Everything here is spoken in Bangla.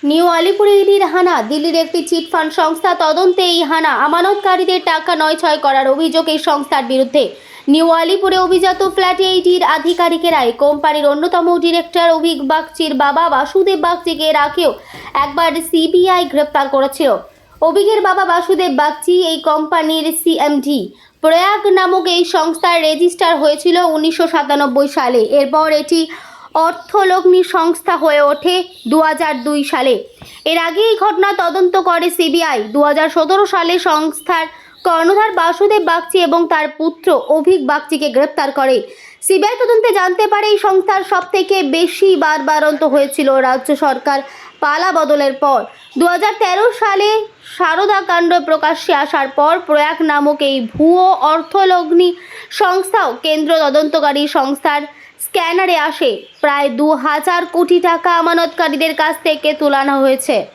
নিউ আলিপুরে ইডির হানা। দিল্লির একটি চিটফান্ড সংস্থা তদন্তে এই হানা। আমানতকারীদের টাকা নয়-ছয় করার অভিযোগ এই সংস্থার বিরুদ্ধে। নিউ আলিপুরে অভিজাত ফ্ল্যাটে ইডির আধিকারিকেরাই কোম্পানির অন্যতম ডিরেক্টর অভিক বাগচির বাবা বাসুদেব বাগচিকে এর আগেও একবার সিবিআই গ্রেপ্তার করেছিল। অভিকের বাবা বাসুদেব বাগচি এই কোম্পানির সিএমডি। প্রয়াগ নামক এই সংস্থার রেজিস্টার হয়েছিল 1997 সালে। এরপর এটি অর্থলগ্নি সংস্থা হয়ে ওঠে 2002 সালে। এর আগে এই ঘটনা তদন্ত করে সিবিআই। 2017 সালে সংস্থার কর্ণধার বাসুদেব বাগচি এবং তার পুত্র অভিক বাগচিকে গ্রেপ্তার করে। সিবিআই তদন্তে জানতে পারে এই সংস্থার সবথেকে বেশি বারবারন্ত হয়েছিল রাজ্য সরকার পালা বদলের পর। 2013 সালে সারদা কাণ্ড প্রকাশ্যে আসার পর প্রয়াগ নামক এই ভুয়ো অর্থলগ্নি সংস্থাও কেন্দ্র তদন্তকারী সংস্থার স্ক্যানারে আসে। প্রায় 2000 কোটি টাকা আমানতকারীদের কাছ থেকে তোলানো হয়েছে।